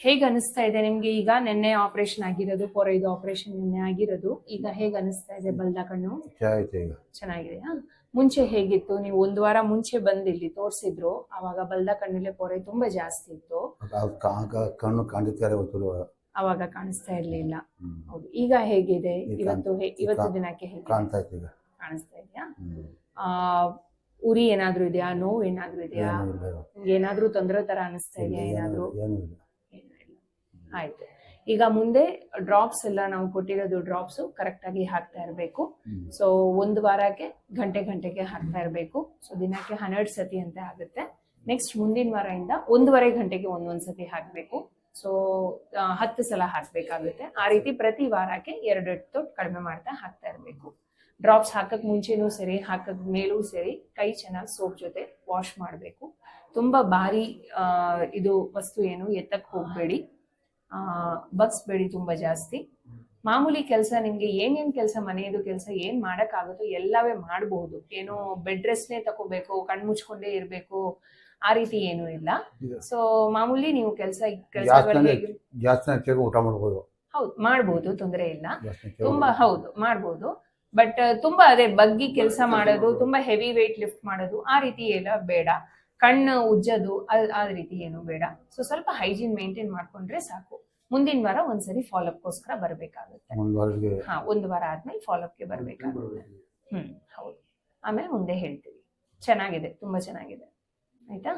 ಹೇಗೆ ಅನಿಸ್ತಾ ಇದೆ ನಿಮ್ಗೆ ಈಗ? ನಿನ್ನೆ ಆಪರೇಷನ್ ಆಗಿರೋದು, ಪೊರೆದು ಆಪರೇಷನ್ ನಿನ್ನೆ ಆಗಿರೋದು, ಈಗ ಹೇಗೆ ಅನಿಸ್ತಾ ಇದೆ ಬಲ್ದ ಕಣ್ಣು? ಚೆನ್ನಾಗಿದೆಯಾ? ಮುಂಚೆ ಹೇಗಿತ್ತು? ನೀವು ಒಂದು ವಾರ ಮುಂಚೆ ಬಂದು ಇಲ್ಲಿ ತೋರಿಸಿದ್ರು, ಅವಾಗ ಬಲ್ದ ಕಣ್ಣಲ್ಲೇ ಪೊರೆ ತುಂಬಾ ಜಾಸ್ತಿ ಇತ್ತು, ಕಣ್ಣು ಕಾಣಿಸ್ತಾರೆ, ಅವಾಗ ಕಾಣಿಸ್ತಾ ಇರ್ಲಿಲ್ಲ. ಹೌದು, ಈಗ ಹೇಗಿದೆ? ಇವತ್ತು ದಿನಕ್ಕೆ ಹೇಗೆ ಕಾಣಿಸ್ತಾ ಇದೆಯಾ? ಉರಿ ಏನಾದ್ರೂ ಇದೆಯಾ? ನೋವು ಏನಾದ್ರೂ ಇದೆಯಾ? ಏನಾದ್ರೂ ತೊಂದರೆ ತರ ಅನಿಸ್ತಾ ಇದೆಯಾ? ಏನಾದ್ರೂ? ಆಯ್ತು. ಈಗ ಮುಂದೆ ಡ್ರಾಪ್ಸ್ ಎಲ್ಲ ನಾವು ಕೊಟ್ಟಿರೋದು ಡ್ರಾಪ್ಸ್ ಕರೆಕ್ಟ್ ಆಗಿ ಹಾಕ್ತಾ ಇರಬೇಕು. ಸೊ ಒಂದು ವಾರಕ್ಕೆ ಗಂಟೆಗೆ ಹಾಕ್ತಾ ಇರಬೇಕು. ಸೊ ದಿನಕ್ಕೆ 12 ಸತಿ ಅಂತ ಆಗುತ್ತೆ. ನೆಕ್ಸ್ಟ್ ಮುಂದಿನ ವಾರದಿಂದ 1.5 ಗಂಟೆಗೆ ಒಂದೊಂದ್ ಸತಿ ಹಾಕ್ಬೇಕು. ಸೊ 10 ಸಲ ಹಾಕ್ಬೇಕಾಗುತ್ತೆ. ಆ ರೀತಿ ಪ್ರತಿ ವಾರಕ್ಕೆ 2 ತೊಟ್ಟು ಕಡಿಮೆ ಮಾಡ್ತಾ ಹಾಕ್ತಾ ಇರಬೇಕು. ಡ್ರಾಪ್ಸ್ ಹಾಕಕ್ ಮುಂಚೆನೂ ಸರಿ, ಹಾಕಕ್ ಮೇಲೂ ಸರಿ, ಕೈ ಚೆನ್ನಾಗಿ ಸೋಪ್ ಜೊತೆ ವಾಶ್ ಮಾಡಬೇಕು. ತುಂಬಾ ಭಾರಿ ಇದು ವಸ್ತು ಏನು ಎತ್ತಕ್ ಹೋಗ್ಬೇಡಿ, ಬಗ್ಸ್ಬೇಡಿ ತುಂಬಾ ಜಾಸ್ತಿ. ಮಾಮೂಲಿ ಕೆಲಸ, ನಿಮ್ಗೆ ಏನೇನ್ ಕೆಲಸ, ಮನೆಯದು ಕೆಲಸ ಏನ್ ಮಾಡಕ್ ಆಗುತ್ತೋ ಎಲ್ಲವೇ ಮಾಡಬಹುದು. ಏನೋ ಬೆಡ್ ರೆಸ್ಟ್ನೇ ತಗೋಬೇಕು, ಕಣ್ ಮುಚ್ಕೊಂಡೇ ಇರ್ಬೇಕು, ಆ ರೀತಿ ಏನೂ ಇಲ್ಲ. ಸೊ ಮಾಮೂಲಿ ನೀವು ಊಟ ಮಾಡ್ಬೋದು. ಹೌದು, ಮಾಡ್ಬೋದು, ತೊಂದರೆ ಇಲ್ಲ. ತುಂಬಾ ಹೌದು ಮಾಡ್ಬೋದು. ಬಟ್ ತುಂಬಾ ಅದೇ ಬಗ್ಗಿ ಕೆಲಸ ಮಾಡೋದು, ತುಂಬಾ ಹೆವಿ ವೇಟ್ ಲಿಫ್ಟ್ ಮಾಡೋದು, ಆ ರೀತಿ ಎಲ್ಲ ಬೇಡ. ಕಣ್ಣು ಉಜ್ಜೋದು ಆ ರೀತಿ ಏನು ಬೇಡ. ಸೊ ಸ್ವಲ್ಪ ಹೈಜೀನ್ ಮೇಂಟೈನ್ ಮಾಡ್ಕೊಂಡ್ರೆ ಸಾಕು. ಮುಂದಿನ ವಾರ ಒಂದ್ಸರಿ ಫಾಲೋಅಪ್ಗೋಸ್ಕರ ಬರ್ಬೇಕಾಗುತ್ತೆ. ಒಂದು ವಾರ ಆದ್ಮೇಲೆ ಫಾಲೋಅಪ್ಗೆ ಬರ್ಬೇಕಾಗುತ್ತೆ. ಹೌದು. ಆಮೇಲೆ ಮುಂದೆ ಹೇಳ್ತೀವಿ. ಚೆನ್ನಾಗಿದೆ, ತುಂಬಾ ಚೆನ್ನಾಗಿದೆ. ಆಯ್ತಾ?